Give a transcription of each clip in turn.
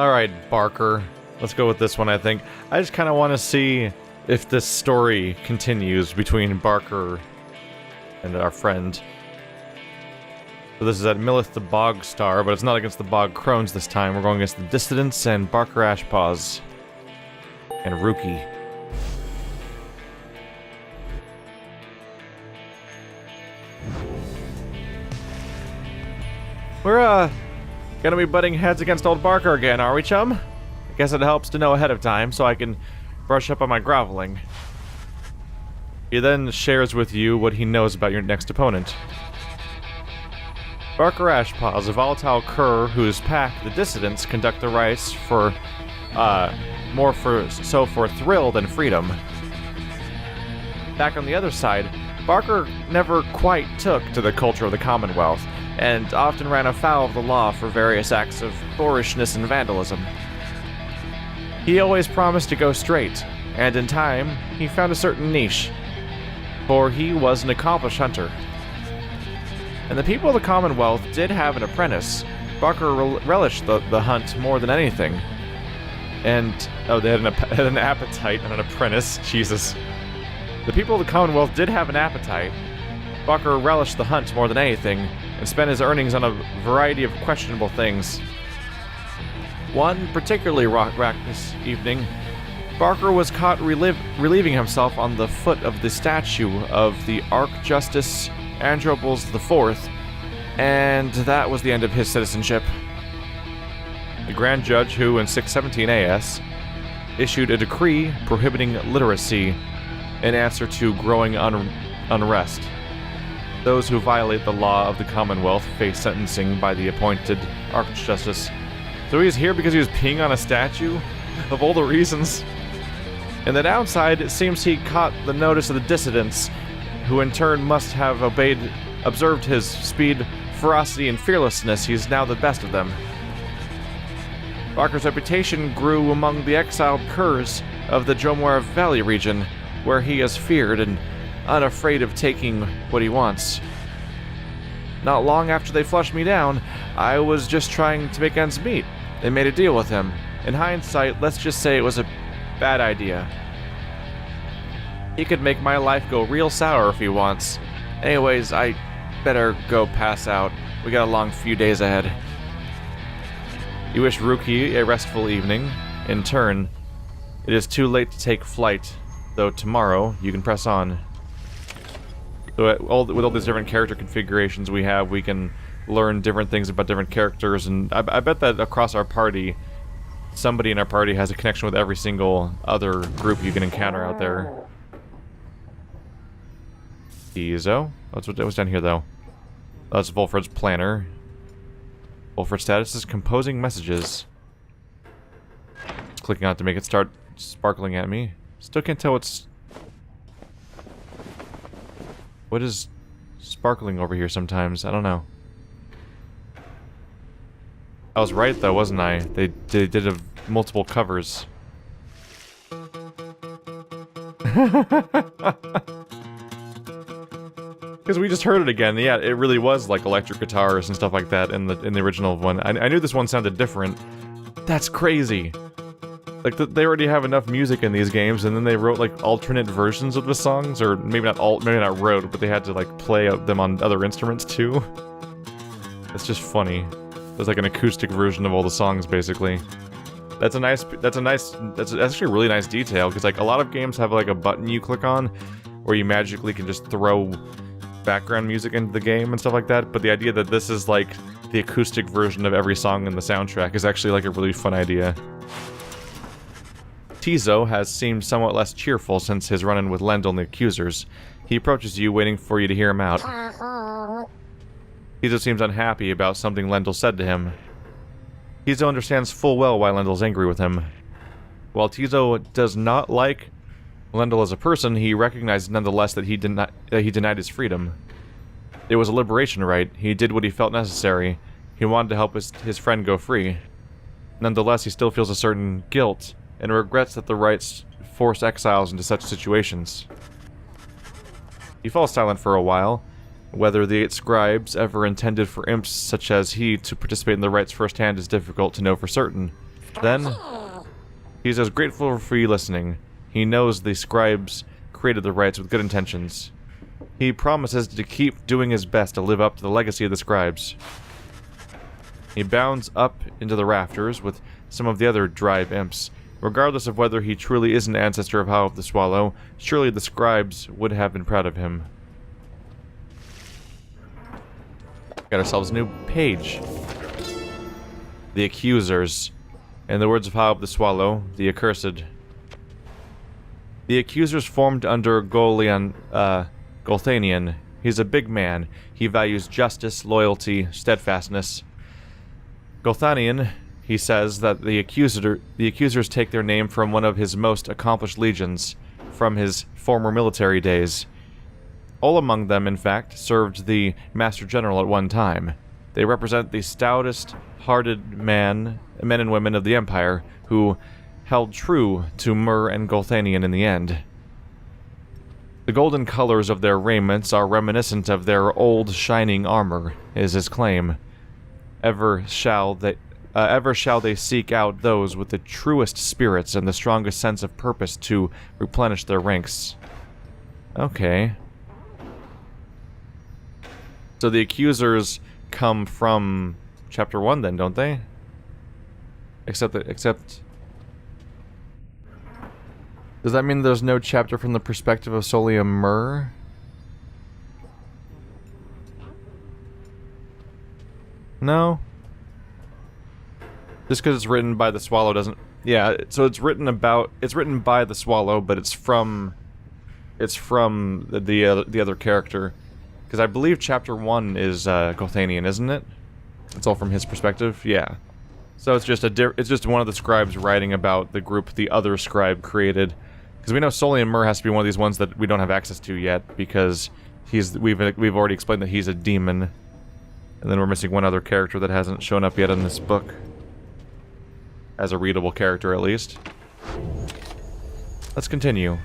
Alright, Barker. Let's go with this one, I think. I just kind of want to see if this story continues between Barker and our friend. So this is at Millith the Bog Star, but it's not against the Bog Crones this time. We're going against the Dissidents and Barker Ashpaws. And Rookie. We're, gonna be butting heads against old Barker again, are we, chum? I guess it helps to know ahead of time, so I can brush up on my groveling. He then shares with you what he knows about your next opponent. Barker Ashpaws, a volatile cur whose pack, the Dissidents, conduct the rites for, more for thrill than freedom. Back on the other side, Barker never quite took to the culture of the Commonwealth, and often ran afoul of the law for various acts of boorishness and vandalism. He always promised to go straight, and in time, he found a certain niche, for he was an accomplished hunter. And the people of the Commonwealth did have an apprentice. Barker relished the hunt more than anything. And, oh, they had an appetite and an apprentice. Jesus. The people of the Commonwealth did have an appetite. Barker relished the hunt more than anything, and spent his earnings on a variety of questionable things. One particularly raucous evening, Barker was caught relieving himself on the foot of the statue of the Archjustice Androbles IV, and that was the end of his citizenship. The Grand Judge, who in 617 AS issued a decree prohibiting literacy in answer to growing unrest. Those who violate the law of the Commonwealth face sentencing by the appointed Archjustice. So he's here because he was peeing on a statue? Of all the reasons. And the downside, it seems he caught the notice of the Dissidents, who in turn must have observed his speed, ferocity, and fearlessness. He's now the best of them. Barker's reputation grew among the exiled curs of the Jomar Valley region, where he is feared and unafraid of taking what he wants. Not long after they flushed me down, I was just trying to make ends meet. They made a deal with him. In hindsight, let's just say it was a bad idea. He could make my life go real sour if he wants. Anyways, I better go pass out. We got a long few days ahead. You wish Rookie a restful evening. In turn, it is too late to take flight, though tomorrow you can press on. So with all these different character configurations we have, we can learn different things about different characters, and I bet that across our party, somebody in our party has a connection with every single other group you can encounter out there. Ezo? What's down here, though? That's Volfred's planner. Volfred's status is composing messages. Just clicking on it to make it start sparkling at me. Still can't tell what's... What is sparkling over here sometimes? I don't know. I was right, though, wasn't I? They did multiple covers. Because we just heard it again. Yeah, it really was like electric guitars and stuff like that in the original one. I knew this one sounded different. That's crazy. Like, they already have enough music in these games, and then they wrote, like, alternate versions of the songs, or maybe not wrote, but they had to, like, play them on other instruments, too. It's just funny. There's, like, an acoustic version of all the songs, basically. That's actually a really nice detail, because, like, a lot of games have, like, a button you click on, where you magically can just throw background music into the game and stuff like that, but the idea that this is, like, the acoustic version of every song in the soundtrack is actually, like, a really fun idea. Tizo has seemed somewhat less cheerful since his run-in with Lendl and the Accusers. He approaches you, waiting for you to hear him out. Tizo seems unhappy about something Lendl said to him. Tizo understands full well why Lendl's angry with him. While Tizo does not like Lendl as a person, he recognizes nonetheless that he denied his freedom. It was a liberation rite. He did what he felt necessary. He wanted to help his friend go free. Nonetheless, he still feels a certain guilt, and regrets that the rites force exiles into such situations. He falls silent for a while. Whether the 8 scribes ever intended for imps such as he to participate in the rites firsthand is difficult to know for certain. Then, he says, grateful for you listening. He knows the scribes created the rites with good intentions. He promises to keep doing his best to live up to the legacy of the scribes. He bounds up into the rafters with some of the other drive imps. Regardless of whether he truly is an ancestor of Howl the Swallow, surely the scribes would have been proud of him. Got ourselves a new page. The Accusers. In the words of Howl the Swallow, the Accursed. The Accusers formed under Golthanian. He's a big man. He values justice, loyalty, steadfastness. Golthanian, he says that the Accusers take their name from one of his most accomplished legions, from his former military days. All among them, in fact, served the Master General at one time. They represent the stoutest-hearted men and women of the Empire, who held true to Myrrh and Golthanian in the end. The golden colors of their raiments are reminiscent of their old shining armor, is his claim. Ever shall they seek out those with the truest spirits and the strongest sense of purpose to replenish their ranks. Okay. So the Accusers come from Chapter 1 then, don't they? Except... Does that mean there's no chapter from the perspective of Solium Myrrh? No? Just because it's written by the Swallow doesn't... Yeah, so it's written by the Swallow, but it's from the other character. Because I believe Chapter 1 is Golthanian, isn't it? It's all from his perspective? Yeah. So it's just one of the scribes writing about the group the other scribe created. Because we know Solium Myrrh has to be one of these ones that we don't have access to yet, because we've already explained that he's a demon. And then we're missing one other character that hasn't shown up yet in this book. As a readable character, at least. Let's continue.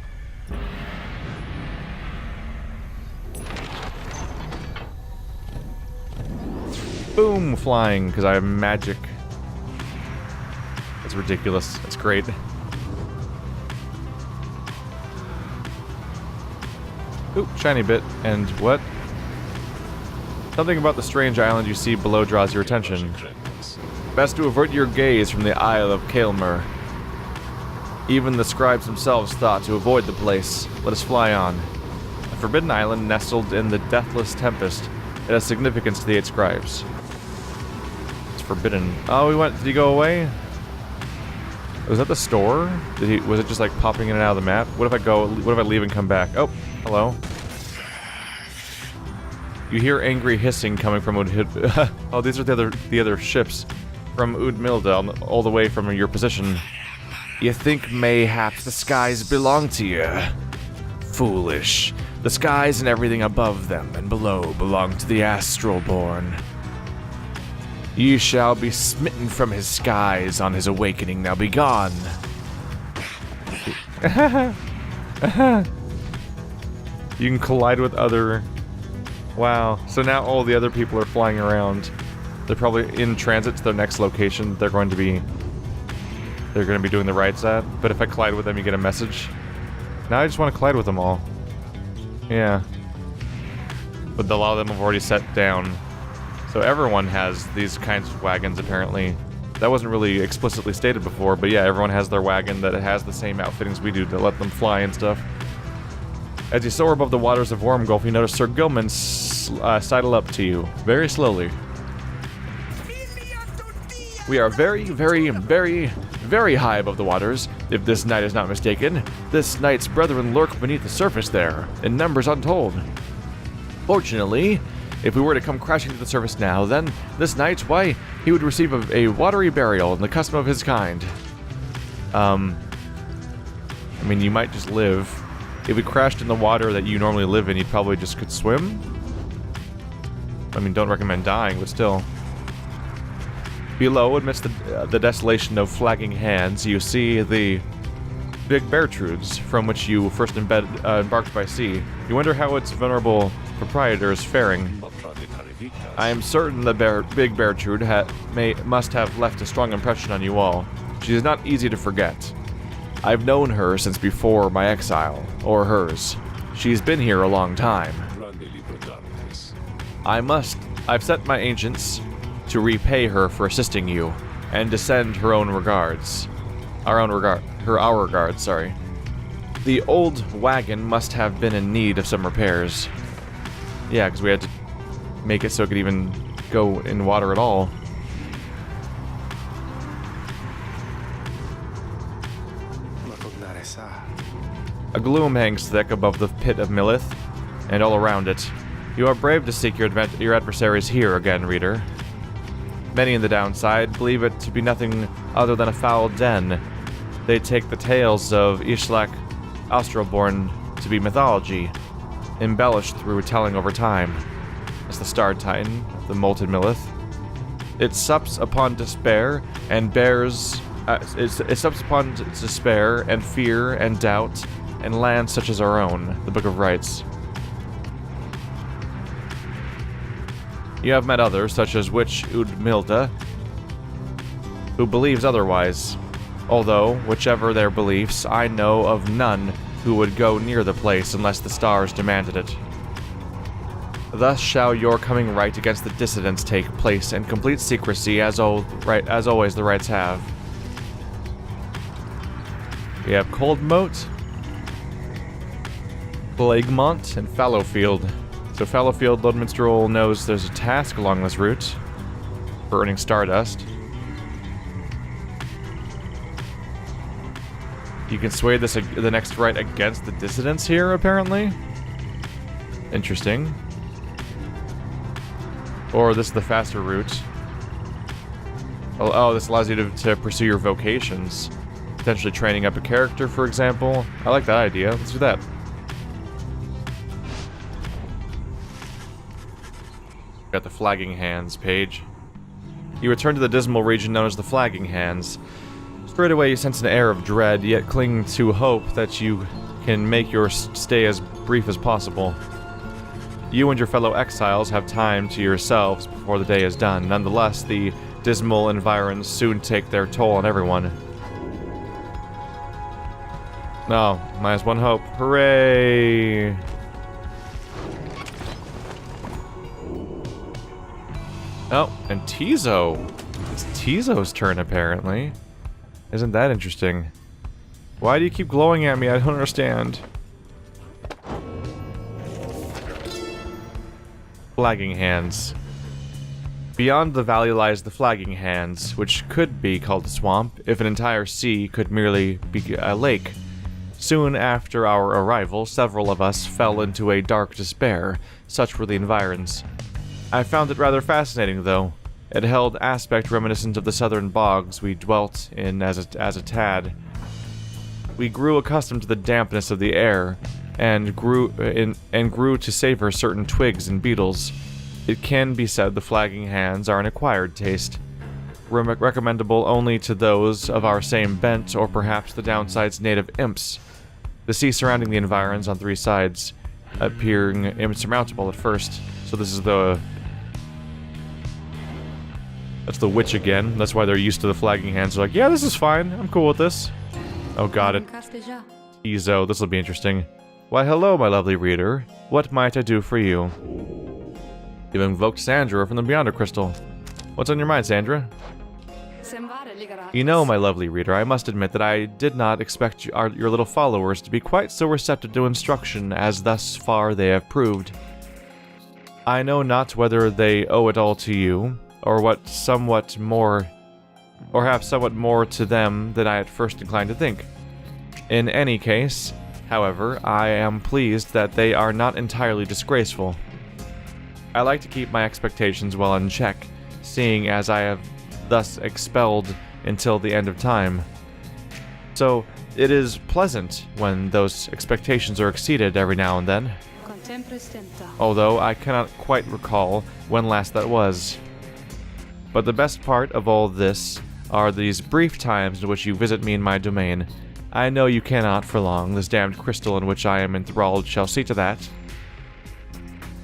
Boom! Flying, because I have magic. That's ridiculous. That's great. Oop, shiny bit. And what? Something about the strange island you see below draws your attention. Best to avert your gaze from the Isle of Kaelmer. Even the scribes themselves thought to avoid the place. Let us fly on. A forbidden island nestled in the deathless tempest. It has significance to the 8 scribes. It's forbidden. Oh, did he go away? Was that the store? Was it just like popping in and out of the map? What if I leave and come back? Oh, hello. You hear angry hissing coming from oh, these are the other ships from Udmilda, all the way from your position. You think mayhaps the skies belong to you? Foolish. The skies and everything above them and below belong to the Astralborn. Ye shall be smitten from his skies on his awakening. Now be gone. You can collide with other... Wow. So now all the other people are flying around. They're probably in transit to their next location. They're going to be doing the rites at. But if I collide with them, you get a message. Now I just want to collide with them all. Yeah. But a lot of them have already set down. So everyone has these kinds of wagons, apparently. That wasn't really explicitly stated before, but yeah, everyone has their wagon that has the same outfittings we do to let them fly and stuff. As you soar above the waters of Wormgulf, you notice Sir Gilman sidle up to you, very slowly. We are very, very, very, very high above the waters. If this knight is not mistaken, this knight's brethren lurk beneath the surface there, in numbers untold. Fortunately, if we were to come crashing to the surface now, then this knight, why, he would receive a watery burial in the custom of his kind. I mean, you might just live. If we crashed in the water that you normally live in, you probably just could swim. I mean, don't recommend dying, but still. Below, amidst the desolation of flagging hands, you see the big Bertrudes, from which you first embarked by sea. You wonder how its venerable proprietor is faring. I am certain the big Bertrude must have left a strong impression on you all. She is not easy to forget. I've known her since before my exile, or hers. She's been here a long time. I've set my ancients to repay her for assisting you, and to send her own regards. Our regards, sorry. The old wagon must have been in need of some repairs. Yeah, because we had to make it so it could even go in water at all. A gloom hangs thick above the pit of Millith, and all around it. You are brave to seek your adversaries here again, reader. Many in the downside believe it to be nothing other than a foul den. They take the tales of Ishlak Australborn to be mythology, embellished through telling over time. As the Star Titan of the Molten Millith, it sups upon despair and bears. It sups upon despair and fear and doubt and lands such as our own. The Book of Rites. You have met others, such as Witch Udmilda, who believes otherwise. Although, whichever their beliefs, I know of none who would go near the place unless the stars demanded it. Thus shall your coming right against the dissidents take place in complete secrecy, as always the rites have. We have Cold Moat, Plaguemont, and Fallowfield. So Fallowfield, Lordminstrel knows there's a task along this route for earning Stardust. You can sway the next right against the dissidents here, apparently. Interesting. Or this is the faster route. Oh, this allows you to pursue your vocations. Potentially training up a character, for example. I like that idea. Let's do that. Got the Flagging Hands page. You return to the dismal region known as the Flagging Hands. Straight away you sense an air of dread, yet cling to hope that you can make your stay as brief as possible. You and your fellow exiles have time to yourselves before the day is done. Nonetheless, the dismal environs soon take their toll on everyone. No, -1 hope. Hooray! Oh, and Tizo. It's Tizo's turn, apparently. Isn't that interesting? Why do you keep glowing at me? I don't understand. Flagging Hands. Beyond the valley lies the Flagging Hands, which could be called a swamp if an entire sea could merely be a lake. Soon after our arrival, several of us fell into a dark despair. Such were the environs. I found it rather fascinating, though. It held aspect reminiscent of the southern bogs we dwelt in as a tad. We grew accustomed to the dampness of the air, and grew to savor certain twigs and beetles. It can be said the Flagging Hands are an acquired taste, recommendable only to those of our same bent, or perhaps the downside's native imps. The sea surrounding the environs on three sides, appearing insurmountable at first. So this is that's the witch again. That's why they're used to the Flagging Hands. They're like, yeah, this is fine. I'm cool with this. Oh, got it. Ezo, this will be interesting. Why, hello, my lovely reader. What might I do for you? You've invoked Sandra from the Beyonder Crystal. What's on your mind, Sandra? You know, my lovely reader, I must admit that I did not expect your little followers to be quite so receptive to instruction as thus far they have proved. I know not whether they owe it all to you, or perhaps somewhat more to them than I at first inclined to think. In any case, however, I am pleased that they are not entirely disgraceful. I like to keep my expectations well in check, seeing as I have thus expelled until the end of time. So, it is pleasant when those expectations are exceeded every now and then. Although I cannot quite recall when last that was. But the best part of all this are these brief times in which you visit me in my domain. I know you cannot for long. This damned crystal in which I am enthralled shall see to that.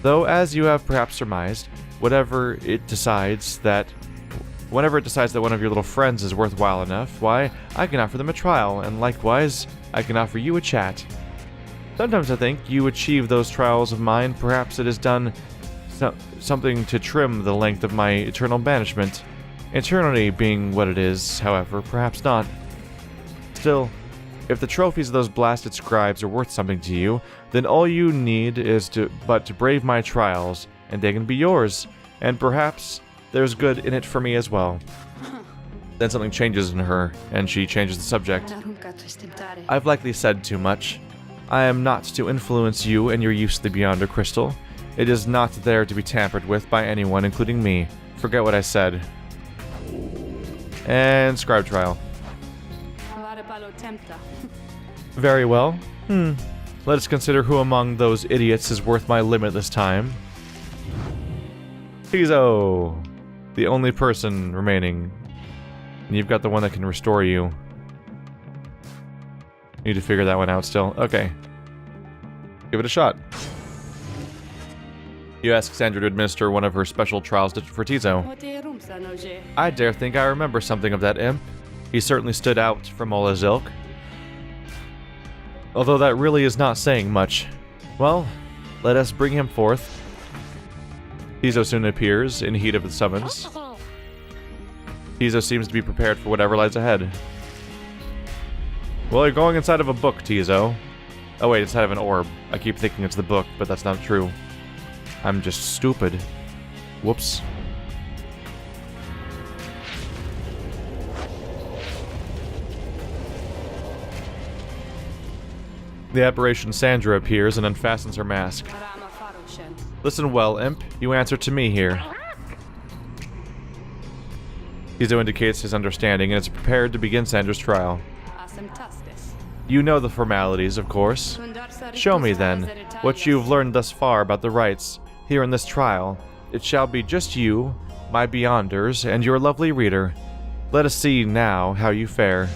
Though, as you have perhaps surmised, whatever it decides, that Whenever it decides that one of your little friends is worthwhile enough, why, I can offer them a trial, and likewise, I can offer you a chat. Sometimes I think you achieve those trials of mine. Perhaps it has done something to trim the length of my eternal banishment. Eternity being what it is, however, perhaps not. Still, if the trophies of those blasted scribes are worth something to you, then all you need is to brave my trials, and they can be yours. And perhaps there's good in it for me as well. Then something changes in her, and she changes the subject. I've likely said too much. I am not to influence you and your use of the Beyonder Crystal. It is not there to be tampered with by anyone, including me. Forget what I said. And scribe trial. Very well. Let us consider who among those idiots is worth my limit time. Tizo! The only person remaining. And you've got the one that can restore you. Need to figure that one out still. Okay. Give it a shot. You ask Sandra to administer one of her special trials for Tizo. I dare think I remember something of that imp. He certainly stood out from all his ilk. Although that really is not saying much. Well, let us bring him forth. Tizo soon appears, in heat of the summons. Tizo seems to be prepared for whatever lies ahead. Well, you're going inside of a book, Tizo. Oh wait, inside of an orb. I keep thinking it's the book, but that's not true. I'm just stupid. Whoops. The aberration Sandra appears and unfastens her mask. Listen well, imp. You answer to me here. Tizo indicates his understanding and is prepared to begin Sandra's trial. You know the formalities, of course. Show me, then, what you've learned thus far about the rites here in this trial. It shall be just you, my Beyonders, and your lovely reader. Let us see now how you fare.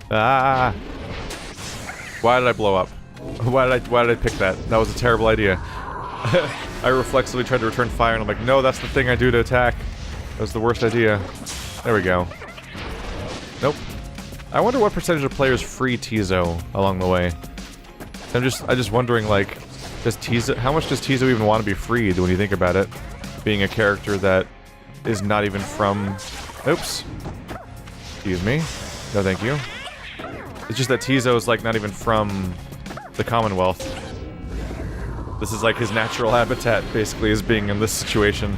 Ah! Why did I blow up? Why did I pick that? That was a terrible idea. I reflexively tried to return fire and I'm like, no, that's the thing I do to attack. That was the worst idea. There we go. Nope. I wonder what percentage of players free Tizo along the way. I'm just wondering, like, how much does Tizo even want to be freed when you think about it? Being a character that is not even from... Oops. Excuse me. No, thank you. It's just that Tizo is, like, not even from the Commonwealth. This is, like, his natural habitat, basically, is being in this situation.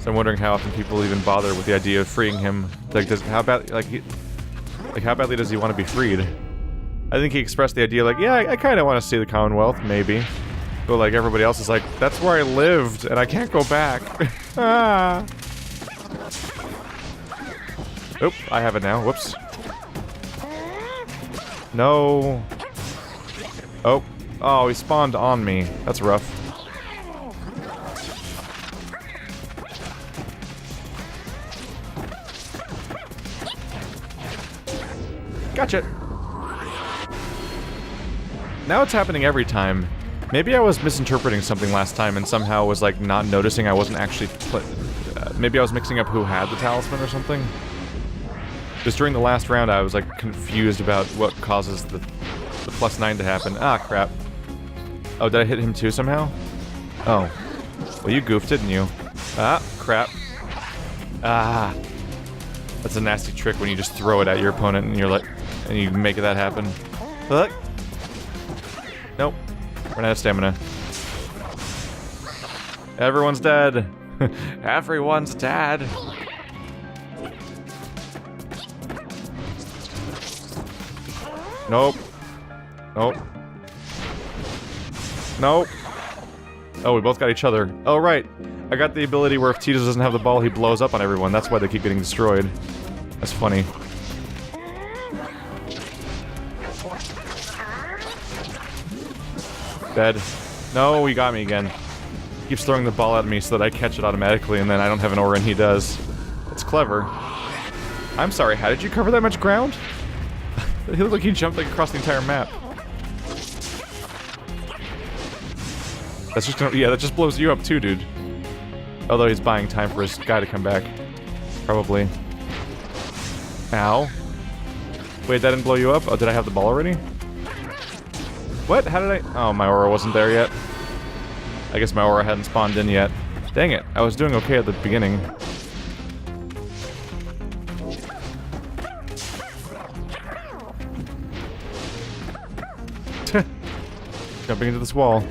So I'm wondering how often people even bother with the idea of freeing him. Like, how badly does he want to be freed? I think he expressed the idea, like, yeah, I kind of want to see the Commonwealth, maybe. But, like, everybody else is like, that's where I lived, and I can't go back. Ah. Oop, I have it now. Whoops. No. Oh. Oh, he spawned on me. That's rough. Gotcha. Now it's happening every time. Maybe I was misinterpreting something last time and somehow was like not noticing I wasn't actually maybe I was mixing up who had the talisman or something. Just during the last round I was like confused about what causes the +9 to happen. Ah, crap. Oh, did I hit him too somehow? Oh. Well, you goofed, didn't you? Ah, crap. Ah. That's a nasty trick when you just throw it at your opponent and you're like, and you make that happen. Look. Nope. Run out of stamina. Everyone's dead. Everyone's dead. Nope. Nope. Nope. Oh, we both got each other. Oh, right. I got the ability where if Titus doesn't have the ball, he blows up on everyone. That's why they keep getting destroyed. That's funny. Dead. No, he got me again. He keeps throwing the ball at me so that I catch it automatically, and then I don't have an aura and he does. It's clever. I'm sorry, how did you cover that much ground? It looked like he jumped like across the entire map. That's just gonna, yeah, that just blows you up too, dude. Although he's buying time for his guy to come back. Probably. Ow. Wait, that didn't blow you up? Oh, did I have the ball already? What? How did I... Oh, my aura wasn't there yet. I guess my aura hadn't spawned in yet. Dang it, I was doing okay at the beginning. Jumping into this wall.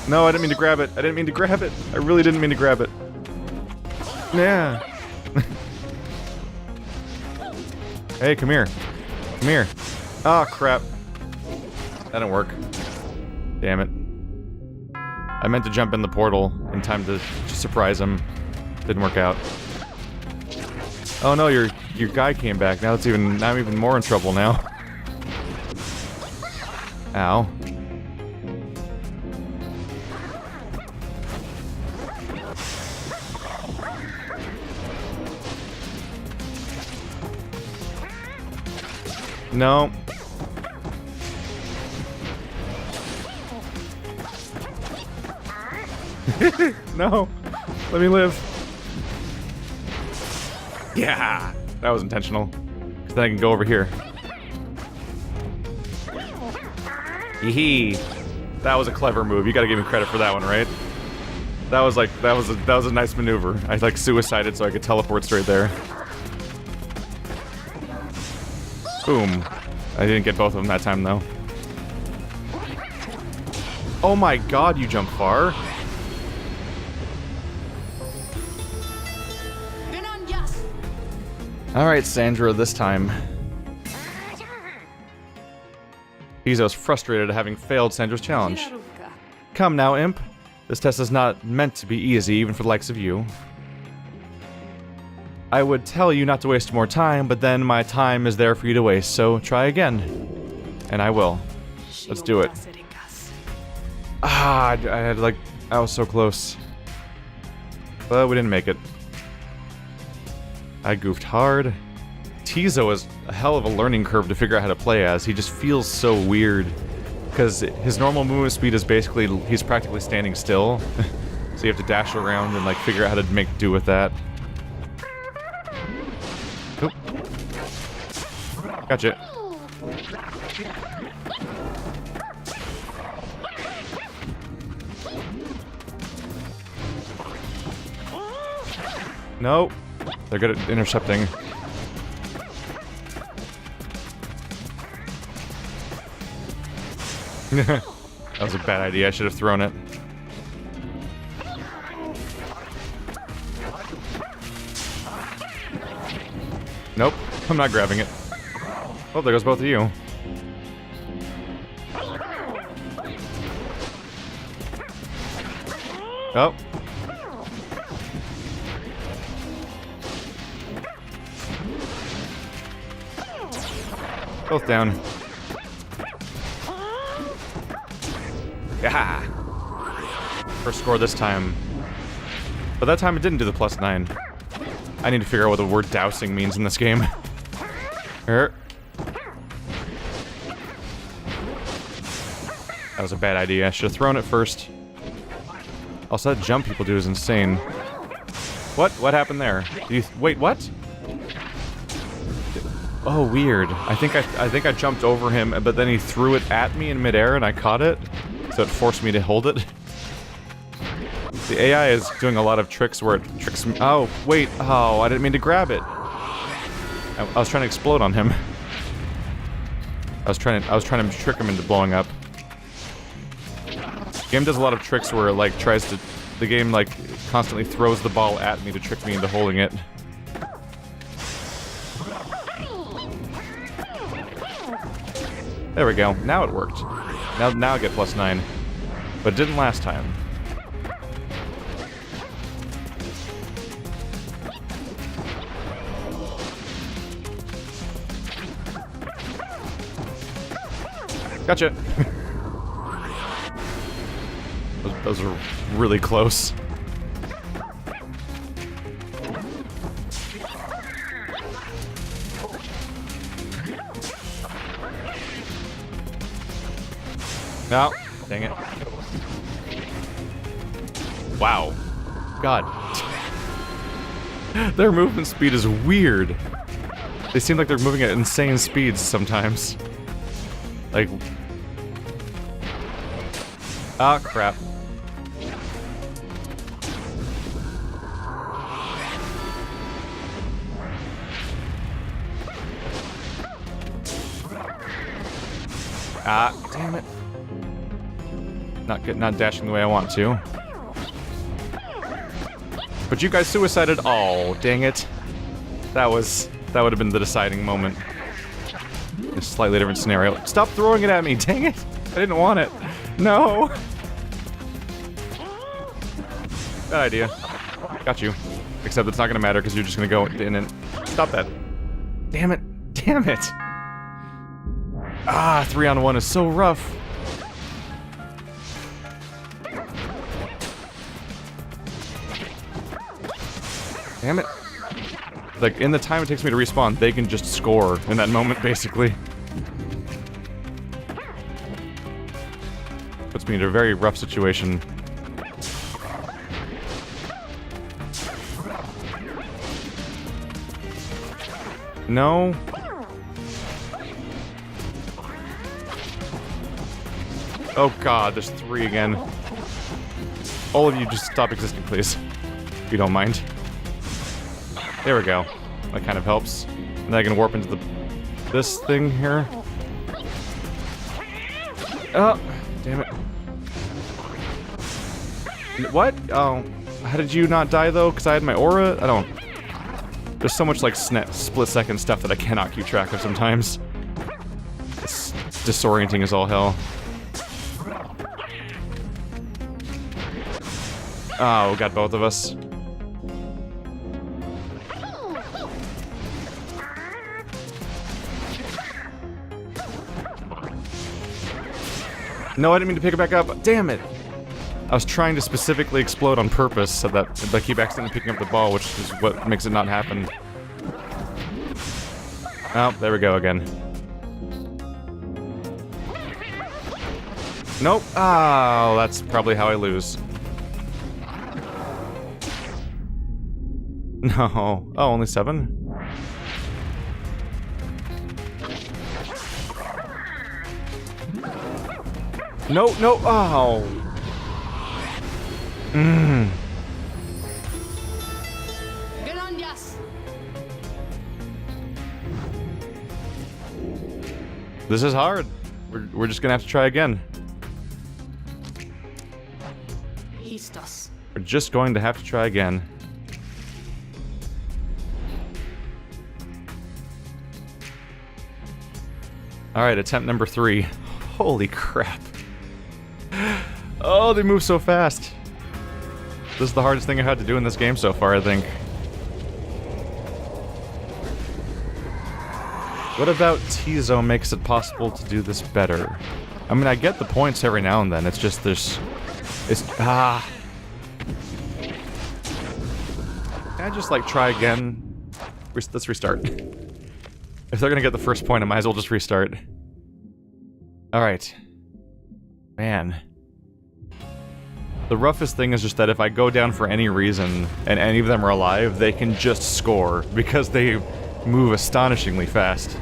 No, I didn't mean to grab it. I didn't mean to grab it. I really didn't mean to grab it. Yeah. Hey, come here. Come here. Ah, crap. That didn't work. Damn it. I meant to jump in the portal in time to surprise him. Didn't work out. Oh no, your guy came back. Now I'm even more in trouble now. Ow. No. No. Let me live. Yeah. That was intentional. Because then I can go over here. Yee. That was a clever move. You gotta give me credit for that one, right? That was a nice maneuver. I like suicided so I could teleport straight there. Boom. I didn't get both of them that time, though. Oh my god, you jump far. Alright, Sandra, this time. Izo's frustrated at having failed Sandra's challenge. Come now, imp. This test is not meant to be easy, even for the likes of you. I would tell you not to waste more time, but then my time is there for you to waste, so try again. And I will. Let's do it. Ah, I was so close. But we didn't make it. I goofed hard. Tizo is a hell of a learning curve to figure out how to play as. He just feels so weird. Because his normal movement speed is basically, he's practically standing still. So you have to dash around and like figure out how to make do with that. Oop. Gotcha. Nope. They're good at intercepting. That was a bad idea. I should have thrown it. Nope. I'm not grabbing it. Oh, there goes both of you. Oh. Both down. Yeah. First score this time. But that time it didn't do the +9. I need to figure out what the word dousing means in this game. That was a bad idea. I should have thrown it first. Also, that jump people do is insane. What? What happened there? Wait, what? Oh, weird. I think I jumped over him, but then he threw it at me in midair and I caught it. So it forced me to hold it. The AI is doing a lot of tricks where it tricks me. Oh, wait. Oh, I didn't mean to grab it. I was trying to explode on him. I was trying to trick him into blowing up. The game does a lot of tricks where it like tries to, the game like constantly throws the ball at me to trick me into holding it. There we go. Now it worked. Now I get +9. But it didn't last time. Gotcha! those are really close. No. Dang it. Wow. God. Their movement speed is weird. They seem like they're moving at insane speeds sometimes. Like... Ah, crap. Ah, damn it. Not dashing the way I want to. But you guys suicided. Oh, dang it. That would have been the deciding moment. A slightly different scenario. Stop throwing it at me, dang it! I didn't want it. No! Bad idea. Got you. Except it's not gonna matter because you're just gonna go in and... Stop that. Damn it. Damn it! Ah, 3-on-1 is so rough. Damn it. Like, in the time it takes me to respawn, they can just score in that moment, basically. Puts me in a very rough situation. No. Oh god, there's 3 again. All of you just stop existing, please. If you don't mind. There we go. That kind of helps. And then I can warp into this thing here. Oh, damn it. What? Oh, how did you not die though? Because I had my aura? I don't... There's so much like split-second stuff that I cannot keep track of sometimes. It's disorienting as all hell. Oh, got both of us. No, I didn't mean to pick it back up. Damn it! I was trying to specifically explode on purpose so that I keep accidentally picking up the ball, which is what makes it not happen. Oh, there we go again. Nope. Oh, that's probably how I lose. No. Oh, only 7? No, no, oh. This is hard. We're just gonna have to try again. We're just going to have to try again. Alright, attempt number 3. Holy crap. Oh, they move so fast. This is the hardest thing I've had to do in this game so far, I think. What about T-Zone makes it possible to do this better? I mean, I get the points every now and then, it's just there's... Can I just, like, try again? Let's restart. If they're gonna get the first point, I might as well just restart. Alright. Man. The roughest thing is just that if I go down for any reason, and any of them are alive, they can just score, because they move astonishingly fast.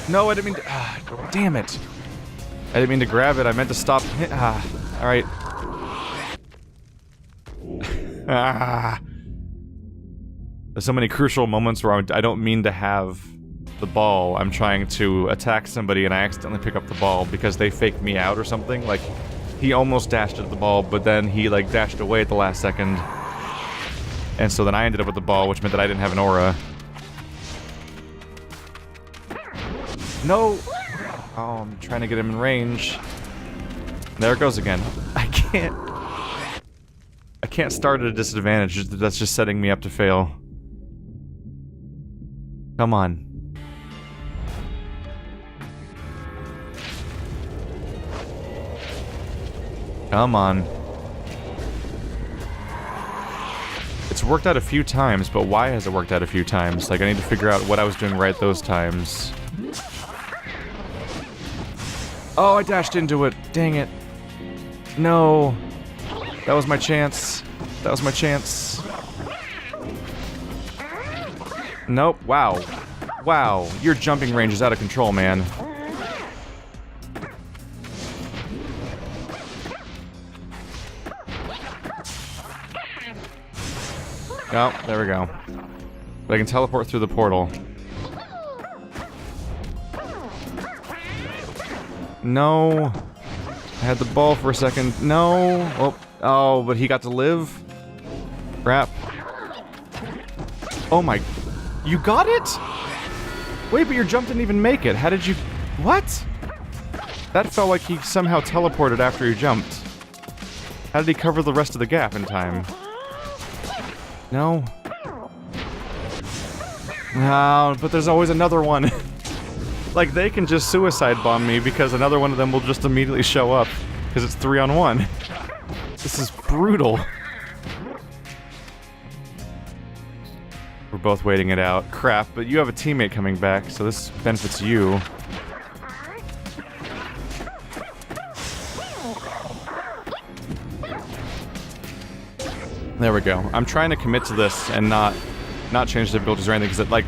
No, I didn't mean to... damn it. I didn't mean to grab it, I meant to stop... alright. There's so many crucial moments where I don't mean to have the ball. I'm trying to attack somebody and I accidentally pick up the ball because they faked me out or something. Like, he almost dashed at the ball, but then he, like, dashed away at the last second. And so then I ended up with the ball, which meant that I didn't have an aura. No! Oh, I'm trying to get him in range. There it goes again. I can't start at a disadvantage. That's just setting me up to fail. Come on. Come on. It's worked out a few times, but why has it worked out a few times? Like, I need to figure out what I was doing right those times. Oh, I dashed into it. Dang it. No. That was my chance. That was my chance. Nope. Wow. Wow. Your jumping range is out of control, man. Oh, there we go. But I can teleport through the portal. No. I had the ball for a second. No. Oh, oh, but he got to live? Crap. Oh my... You got it? Wait, but your jump didn't even make it. How did you... What? That felt like he somehow teleported after he jumped. How did he cover the rest of the gap in time? No. No, but there's always another one. Like, they can just suicide bomb me because another one of them will just immediately show up. Because it's 3-on-1. This is brutal. We're both waiting it out. Crap, but you have a teammate coming back, so this benefits you. There we go. I'm trying to commit to this and not change the abilities or anything, because like,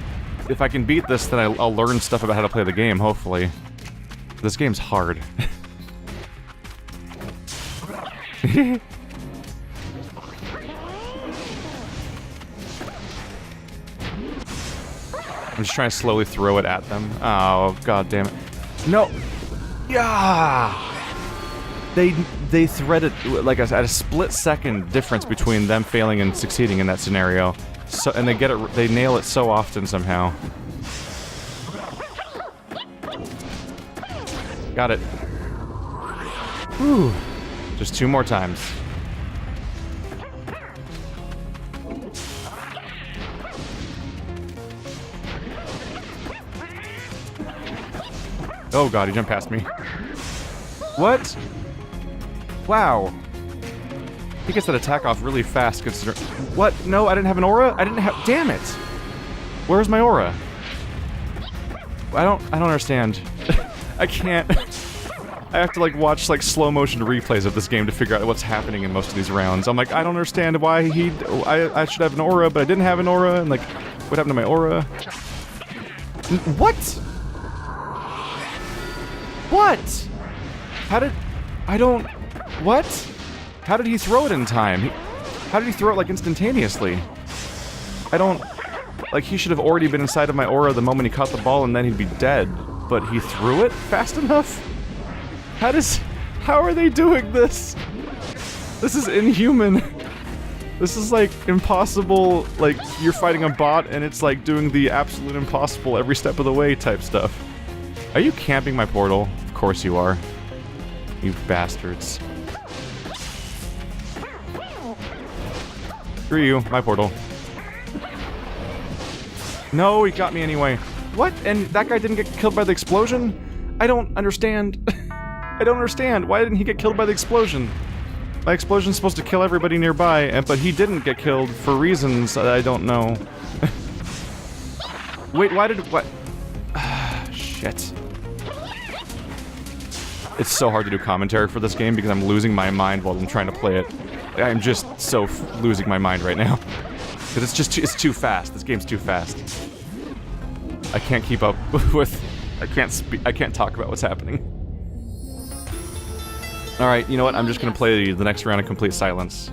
if I can beat this, then I'll learn stuff about how to play the game, hopefully. This game's hard. I'm just trying to slowly throw it at them. Oh, god damn it. No! Yeah! They threaded, like at a split second difference between them failing and succeeding in that scenario. So, and they nail it so often somehow. Got it. Whew. Just 2 more times. Oh god, he jumped past me. What? Wow. He gets that attack off really fast considering... What? No, I didn't have an aura? I didn't have... Damn it! Where's my aura? I don't understand. I can't... I have to, like, watch, like, slow-motion replays of this game to figure out what's happening in most of these rounds. I'm like, I don't understand why I should have an aura, but I didn't have an aura, and, like, what happened to my aura? What? What? How did... I don't... What? How did he throw it in time? How did he throw it, like, instantaneously? I don't... Like, he should have already been inside of my aura the moment he caught the ball and then he'd be dead. But he threw it fast enough? How are they doing this? This is inhuman. This is, like, impossible, like, you're fighting a bot and it's, like, doing the absolute impossible every step of the way type stuff. Are you camping my portal? Of course you are. You bastards. Screw you, my portal. No, he got me anyway. What? And that guy didn't get killed by the explosion? I don't understand. I don't understand. Why didn't he get killed by the explosion? My explosion's supposed to kill everybody nearby, but he didn't get killed for reasons that I don't know. Wait, why did... What? Shit. It's so hard to do commentary for this game because I'm losing my mind while I'm trying to play it. I'm just so losing my mind right now. Because it's just it's too fast. This game's too fast. I can't keep up with... I can't talk about what's happening. Alright, you know what? I'm just gonna play the next round in complete silence.